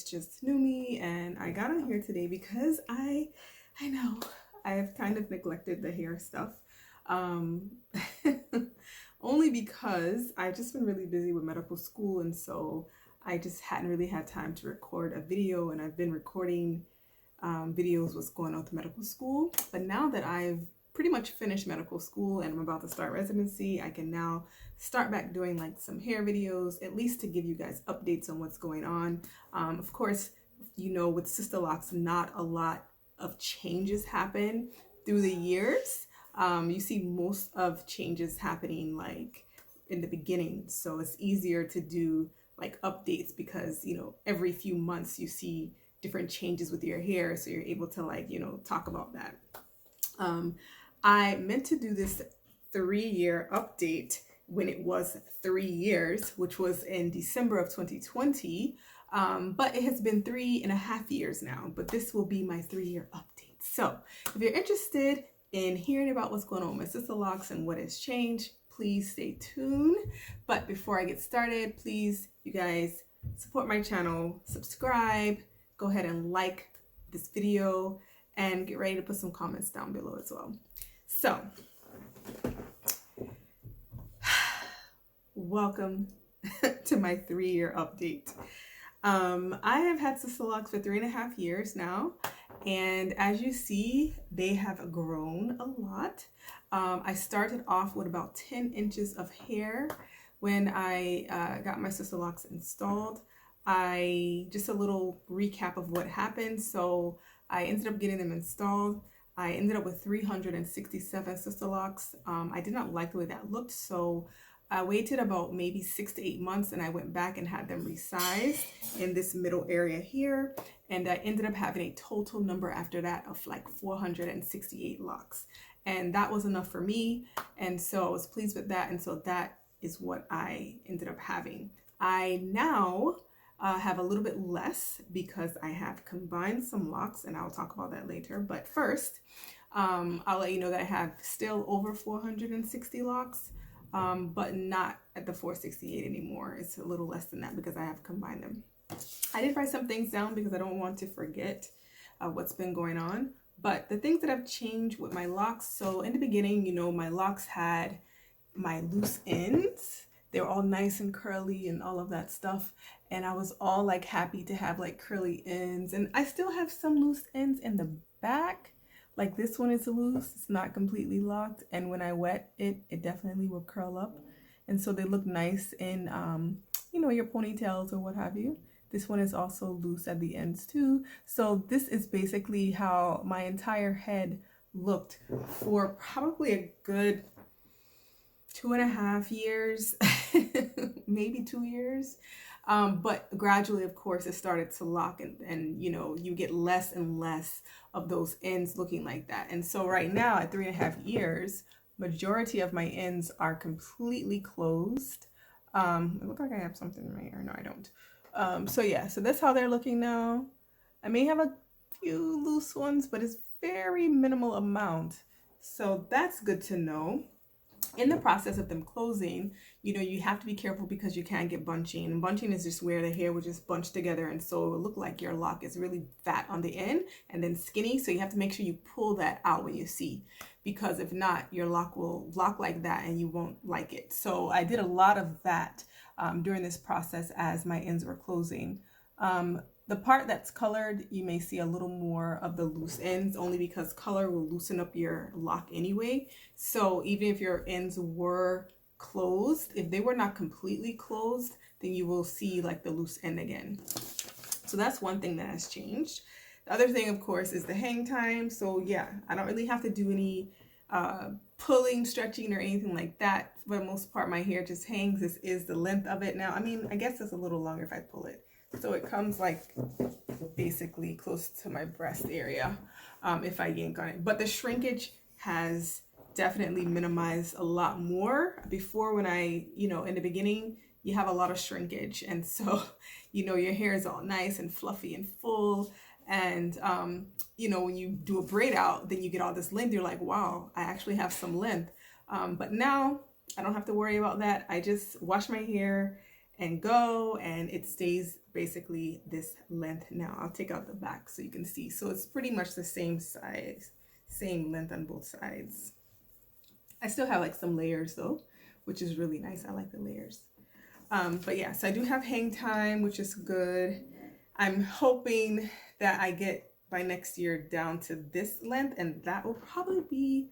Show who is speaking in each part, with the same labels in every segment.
Speaker 1: guys just knew me and I got on here today because I know I've kind of neglected the hair stuff. Um, Only because I've just been really busy with medical school, and so I just hadn't really had time to record a video, and I've been recording videos what's going on with medical school. But now that I've pretty much finished medical school and I'm about to start residency, I can now start back doing like some hair videos, at least to give you guys updates on what's going on. Of course, you know, with Sisterlocks, not a lot of changes happen through the years. You see most of changes happening like in the beginning, so it's easier to do like updates because, you know, every few months you see different changes with your hair, so you're able to, like, you know, talk about that. I meant to do this 3-year update when it was 3 years, which was in December of 2020, but it has been 3.5 years now, but this will be my 3-year update. So if you're interested in hearing about what's going on with Sisterlocks and what has changed, please stay tuned. But before I get started, please, you guys, support my channel, subscribe, go ahead and like this video, and get ready to put some comments down below as well. So, welcome to my 3-year update. I have had Sisterlocks for 3.5 years now, and as you see, they have grown a lot. I started off with about 10 inches of hair when I got my Sisterlocks installed. Just a little recap of what happened. So I ended up getting them installed. I ended up with 367 Sisterlocks. I did not like the way that looked, so I waited about maybe 6 to 8 months, and I went back and had them resized in this middle area here, and I ended up having a total number after that of like 468 locks, and that was enough for me, and so I was pleased with that, and so that is what I ended up having. I now have a little bit less because I have combined some locks, and I'll talk about that later. But first, I'll let you know that I have still over 460 locks, but not at the 468 anymore. It's a little less than that because I have combined them. I did write some things down because I don't want to forget what's been going on. But the things that have changed with my locks, so in the beginning, you know, my locks had my loose ends. They were all nice and curly and all of that stuff, and I was all like happy to have like curly ends, and I still have some loose ends in the back. Like this one is loose, it's not completely locked, and when I wet it, it definitely will curl up, and so they look nice in you know, your ponytails or what have you. This one is also loose at the ends too. So this is basically how my entire head looked for probably a good 2.5 years, maybe 2 years. But gradually, of course, it started to lock, and you know, you get less and less of those ends looking like that. And so right now at 3.5 years, majority of my ends are completely closed. It looks like I have something in my hair. No, I don't. So yeah, so that's how they're looking now. I may have a few loose ones, but it's very minimal amount. So that's good to know. In the process of them closing, you know, you have to be careful because you can get bunching. And bunching is just where the hair would just bunch together, and so it will look like your lock is really fat on the end and then skinny. So you have to make sure you pull that out when you see, because if not, your lock will lock like that and you won't like it. So I did a lot of that during this process as my ends were closing. The part that's colored, you may see a little more of the loose ends, only because color will loosen up your lock anyway. So even if your ends were closed, if they were not completely closed, then you will see like the loose end again. So that's one thing that has changed. The other thing, of course, is the hang time. So yeah, I don't really have to do any pulling, stretching, or anything like that. For the most part, my hair just hangs. This is the length of it now. I mean, I guess it's a little longer if I pull it. So it comes like basically close to my breast area if I yank on it. But the shrinkage has definitely minimized a lot more. Before, when I, you know, in the beginning, you have a lot of shrinkage. And so, you know, your hair is all nice and fluffy and full. And, you know, when you do a braid out, then you get all this length. You're like, wow, I actually have some length. But now I don't have to worry about that. I just wash my hair and go, and it stays basically this length. Now I'll take out the back so you can see. So it's pretty much the same size, same length on both sides. I still have like some layers though, which is really nice. I like the layers. But yeah, so I do have hang time, which is good. I'm hoping that I get by next year down to this length, and that will probably be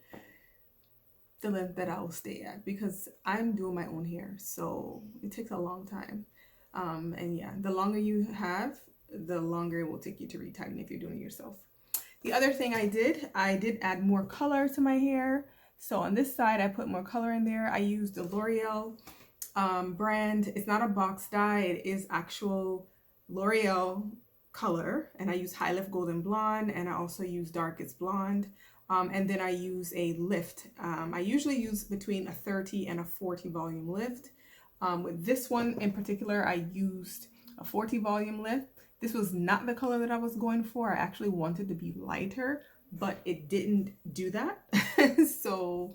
Speaker 1: the length that I will stay at, because I'm doing my own hair, so it takes a long time. And yeah, the longer you have, the longer it will take you to retighten if you're doing it yourself. The other thing I did add more color to my hair. So on this side, I put more color in there. I used the L'Oreal brand. It's not a box dye, it is actual L'Oreal color, and I use High Lift Golden Blonde, and I also use Darkest Blonde. And then I use a lift. I usually use between a 30 and a 40 volume lift. With this one in particular, I used a 40 volume lift. This was not the color that I was going for. I actually wanted to be lighter, but it didn't do that. So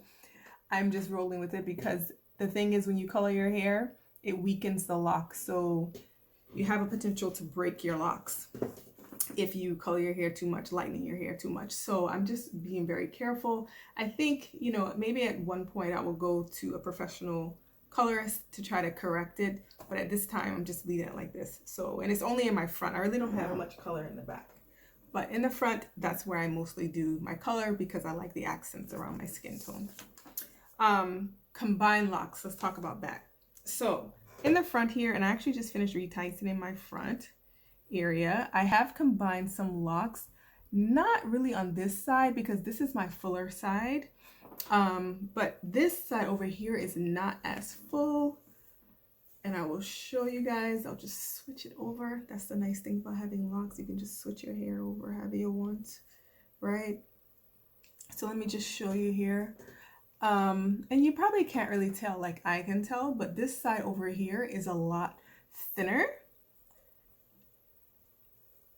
Speaker 1: I'm just rolling with it, because the thing is, when you color your hair, it weakens the locks. So you have a potential to break your locks if you color your hair too much, lightening your hair too much. So I'm just being very careful. I think, you know, maybe at one point I will go to a professional colorist to try to correct it, but at this time I'm just leaving it like this. So, and it's only in my front. I really don't have much color in the back, but in the front, that's where I mostly do my color, because I like the accents around my skin tone. Combined locks, let's talk about that. So in the front here, and I actually just finished retightening my front area, I have combined some locks, not really on this side because this is my fuller side, but this side over here is not as full, and I will show you guys. I'll just switch it over. That's the nice thing about having locks. You can just switch your hair over however you want, right? So let me just show you here. And you probably can't really tell like I can tell, but this side over here is a lot thinner.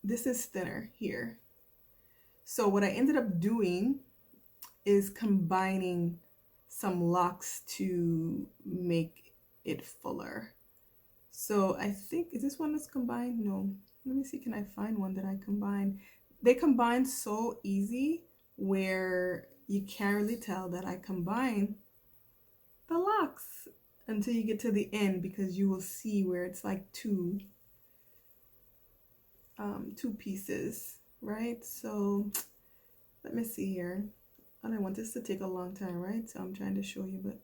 Speaker 1: This is thinner here. So what I ended up doing is combining some locks to make it fuller. So I think, is this one that's combined? No. Let me see, can I find one that I combined? They combine so easy where you can't really tell that I combine the locks until you get to the end, because you will see where it's like two pieces, right? So let me see here. I don't want this to take a long time, right? So I'm trying to show you, but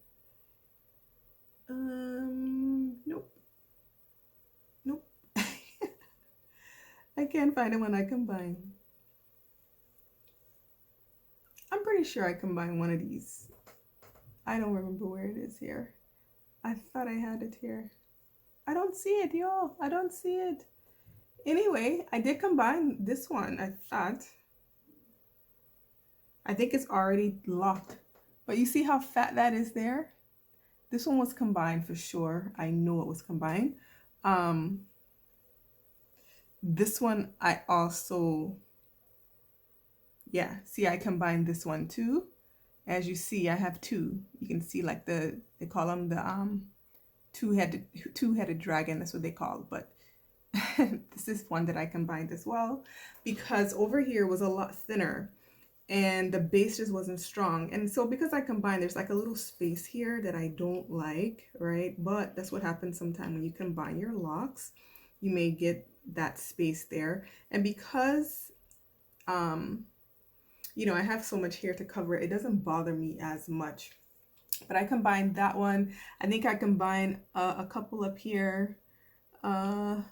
Speaker 1: nope. I can't find it when I combine. I'm pretty sure I combined one of these. I don't remember where it is here. I thought I had it here. I don't see it, y'all. I don't see it. Anyway, I did combine this one, I thought. I think it's already locked. But you see how fat that is there? This one was combined for sure. I know it was combined. This one I also, yeah, see, I combined this one too. As you see, I have two. You can see like they call them the two-headed dragon. That's what they call. But this is one that I combined as well, because over here was a lot thinner and the base just wasn't strong. And so because I combined, there's like a little space here that I don't like, right? But that's what happens sometimes when you combine your locks. You may get that space there. And because you know, I have so much hair to cover, it doesn't bother me as much. But I combined that one. I think I combined a couple up here. I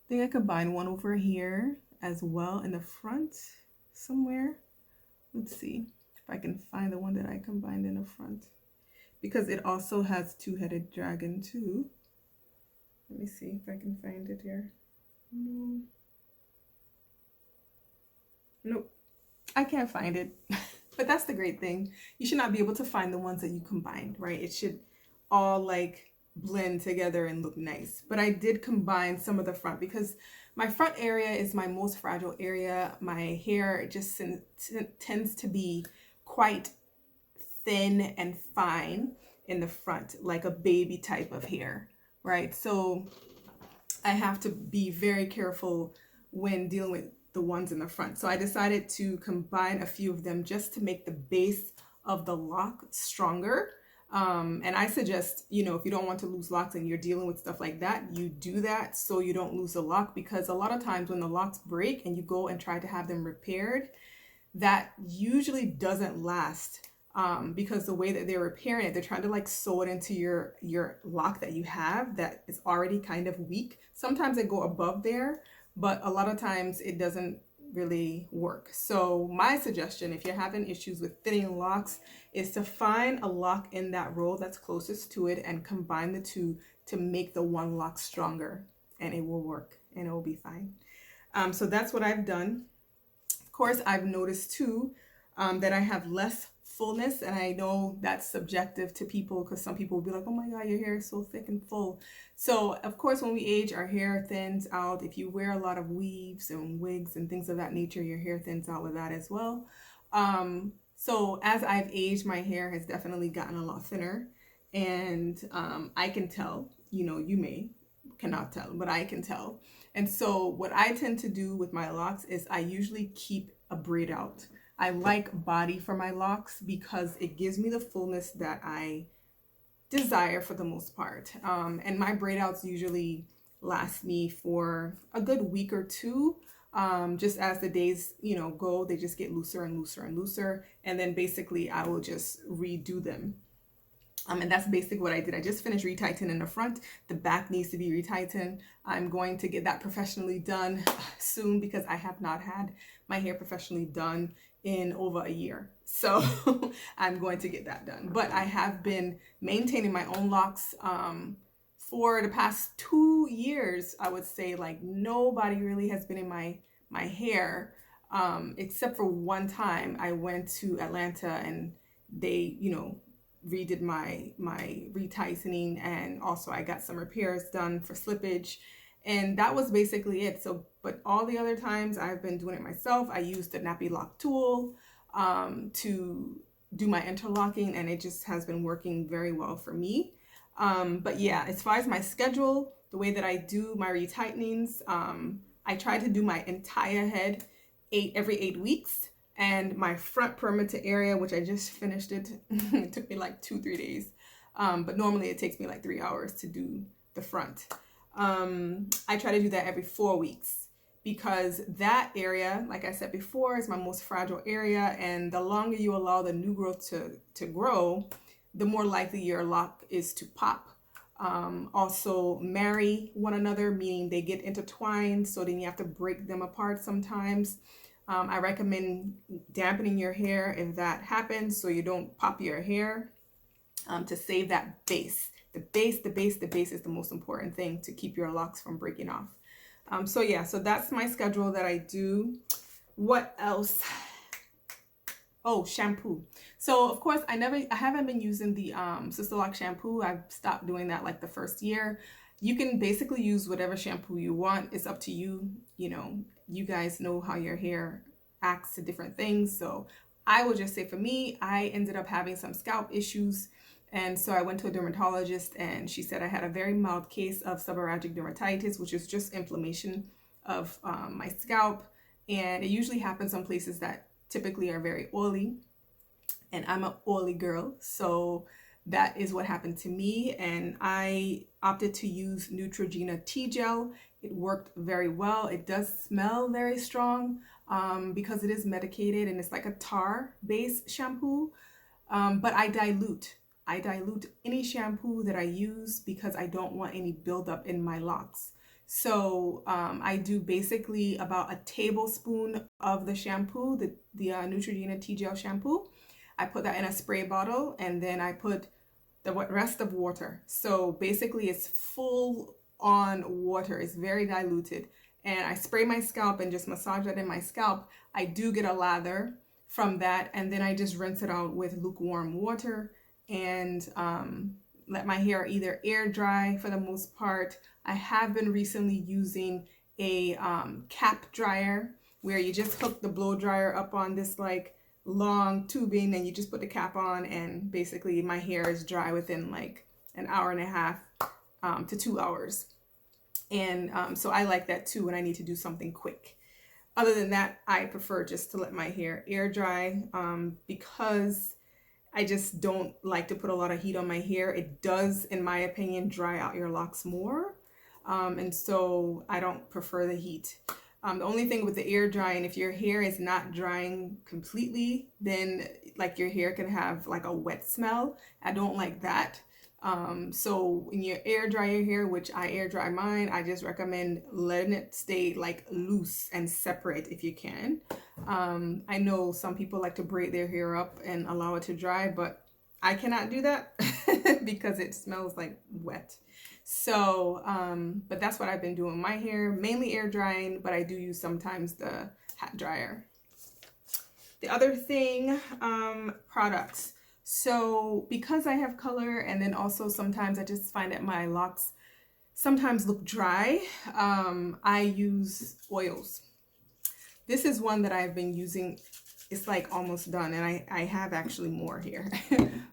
Speaker 1: think I combined one over here as well in the front somewhere. Let's see if I can find the one that I combined in the front, because it also has two-headed dragon too. Let me see if I can find it here. No. Nope, I can't find it. But that's the great thing. You should not be able to find the ones that you combined, right? It should all like blend together and look nice. But I did combine some of the front because my front area is my most fragile area. My hair just tends to be quite thin and fine. in the front, like a baby type of hair, right? So I have to be very careful when dealing with the ones in the front. So I decided to combine a few of them just to make the base of the lock stronger. And I suggest, you know, if you don't want to lose locks and you're dealing with stuff like that, you do that so you don't lose the lock, because a lot of times when the locks break and you go and try to have them repaired, that usually doesn't last, because the way that they're repairing it, they're trying to like sew it into your lock that you have that is already kind of weak. Sometimes they go above there, but a lot of times it doesn't really work. So my suggestion, if you're having issues with thinning locks, is to find a lock in that row that's closest to it and combine the two to make the one lock stronger, and it will work and it will be fine. So that's what I've done. Of course, I've noticed too that I have less fullness, and I know that's subjective to people, because some people will be like, oh my god, your hair is so thick and full. So of course, when we age, our hair thins out. If you wear a lot of weaves and wigs and things of that nature, your hair thins out with that as well. So as I've aged, my hair has definitely gotten a lot thinner, and I can tell, you know, you cannot tell, but I can tell. And so what I tend to do with my locks is I usually keep a braid out. I like body for my locks because it gives me the fullness that I desire for the most part. And my braid outs usually last me for a good week or two. Just as the days, you know, go, they just get looser and looser and looser. And then basically I will just redo them. And that's basically what I did. I just finished retightening the front. The back needs to be retightened. I'm going to get that professionally done soon, because I have not had my hair professionally done in over a year. So I'm going to get that done. But I have been maintaining my own locks for the past 2 years. I would say like nobody really has been in my hair, except for one time I went to Atlanta and they, you know, redid my retightening, and also I got some repairs done for slippage, and that was basically it. So but all the other times I've been doing it myself. I used the nappy lock tool to do my interlocking, and it just has been working very well for me. But yeah, as far as my schedule, the way that I do my retightenings, I try to do my entire head every 8 weeks. And my front perimeter area, which I just finished it, it took me like 2-3 days. But normally it takes me like 3 hours to do the front. I try to do that every 4 weeks, because that area, like I said before, is my most fragile area. And the longer you allow the new growth to grow, the more likely your lock is to pop. Also marry one another, meaning they get intertwined. So then you have to break them apart sometimes. I recommend dampening your hair if that happens, so you don't pop your hair, to save that base. The base is the most important thing to keep your locks from breaking off. So yeah, so that's my schedule that I do. What else? Oh, shampoo. So of course I haven't been using the Sisterlocks shampoo. I've stopped doing that like the first year. You can basically use whatever shampoo you want. It's up to you. You know, you guys know how your hair acts to different things. So I would just say for me, I ended up having some scalp issues. And so I went to a dermatologist, and she said I had a very mild case of seborrheic dermatitis, which is just inflammation of my scalp. And it usually happens on places that typically are very oily. And I'm an oily girl. So that is what happened to me, and I opted to use Neutrogena tea gel. It worked very well. It does smell very strong because it is medicated, and it's like a tar-based shampoo. But I dilute any shampoo that I use because I don't want any buildup in my locks. So I do basically about a tablespoon of the shampoo, the Neutrogena tea gel shampoo. I put that in a spray bottle, and then I put the rest of water. So basically it's full on water. It's very diluted. And I spray my scalp and just massage that in my scalp. I do get a lather from that, and then I just rinse it out with lukewarm water and let my hair either air dry for the most part. I have been recently using a cap dryer where you just hook the blow dryer up on this like long tubing, and you just put the cap on, and basically my hair is dry within like an hour and a half to 2 hours. And so I like that too when I need to do something quick. Other than that, I prefer just to let my hair air dry because I just don't like to put a lot of heat on my hair. It does, in my opinion, dry out your locks more. And so I don't prefer the heat. The only thing with the air drying, if your hair is not drying completely, then like your hair can have like a wet smell. I don't like that. So when you air dry your hair, which I air dry mine, I just recommend letting it stay like loose and separate if you can. I know some people like to braid their hair up and allow it to dry, but I cannot do that because it smells like wet. So, but that's what I've been doing with my hair, mainly air drying, but I do use sometimes the hat dryer. The other thing, products. So because I have color, and then also sometimes I just find that my locks sometimes look dry, I use oils. This is one that I've been using. It's like almost done, and I have actually more here.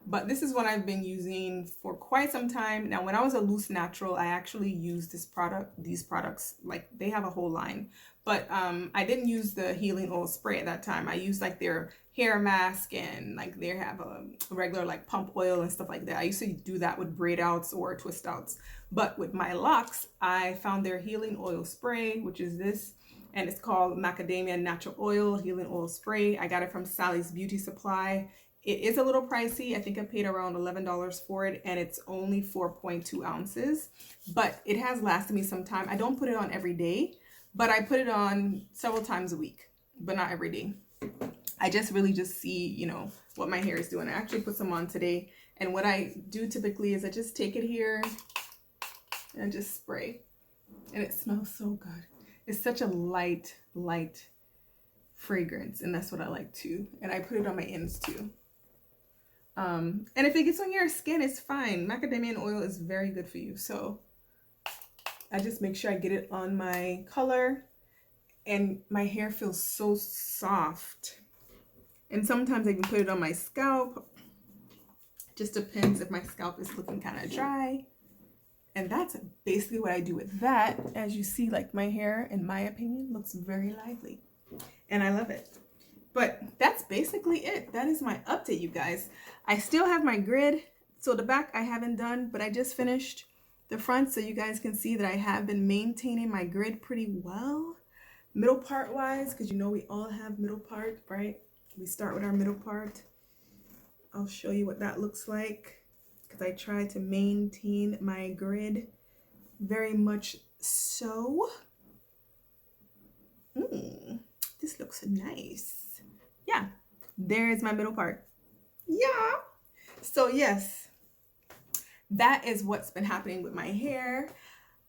Speaker 1: But this is what I've been using for quite some time. Now, when I was a loose natural, I actually used these products, like they have a whole line. But I didn't use the healing oil spray at that time. I used like their hair mask, and like they have a regular like pump oil and stuff like that. I used to do that with braid outs or twist outs. But with my locks, I found their healing oil spray, which is this. And it's called Macadamia Natural Oil Healing Oil Spray. I got it from Sally's Beauty Supply. It is a little pricey. I think I paid around $11 for it, and it's only 4.2 ounces. But it has lasted me some time. I don't put it on every day, but I put it on several times a week, but not every day. I just really just see, you know, what my hair is doing. I actually put some on today. And what I do typically is I just take it here and just spray. And it smells so good. It's such a light fragrance, and that's what I like too. And I put it on my ends too. And if it gets on your skin, it's fine. Macadamia oil is very good for you. So I just make sure I get it on my color, and my hair feels so soft. And sometimes I even put it on my scalp. Just depends if my scalp is looking kind of dry. And that's basically what I do with that. As you see, like my hair, in my opinion, looks very lively. And I love it. But that's basically it. That is my update, you guys. I still have my grid. So the back I haven't done, but I just finished the front, so you guys can see that I have been maintaining my grid pretty well. Middle part wise, because you know we all have middle part, right? We start with our middle part. I'll show you what that looks like, because I try to maintain my grid very much so. This looks nice. Yeah, there's my middle part. Yeah. So yes, that is what's been happening with my hair.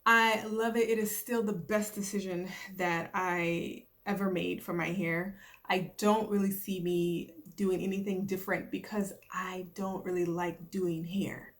Speaker 1: I love it. It is still the best decision that I ever made for my hair. I don't really see me doing anything different because I don't really like doing hair.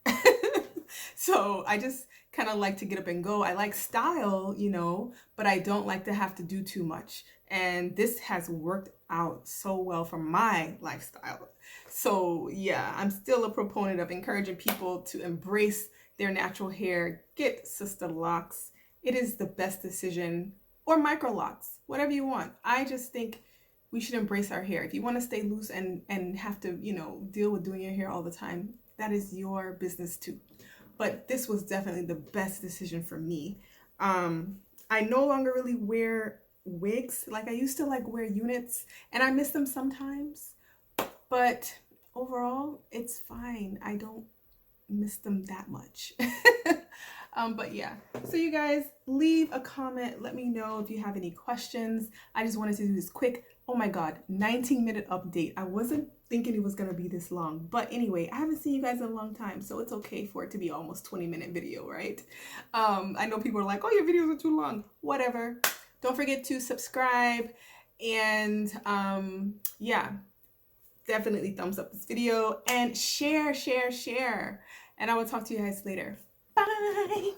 Speaker 1: So I just kind of like to get up and go. I like style, you know, but I don't like to have to do too much. And this has worked out so well for my lifestyle. So yeah, I'm still a proponent of encouraging people to embrace their natural hair. Get Sisterlocks. It is the best decision. Or micro locks, whatever you want. I just think we should embrace our hair. If you want to stay loose and have to, you know, deal with doing your hair all the time, that is your business too. But this was definitely the best decision for me. I no longer really wear wigs. Like I used to like wear units, and I miss them sometimes. But overall, it's fine. I don't miss them that much. But yeah, so you guys leave a comment. Let me know if you have any questions. I just wanted to do this quick, oh my God, 19-minute update. I wasn't thinking it was going to be this long, but anyway, I haven't seen you guys in a long time, so it's okay for it to be almost 20-minute video, right? I know people are like, oh, your videos are too long. Whatever. Don't forget to subscribe, and yeah, definitely thumbs up this video and share. And I will talk to you guys later. Bye.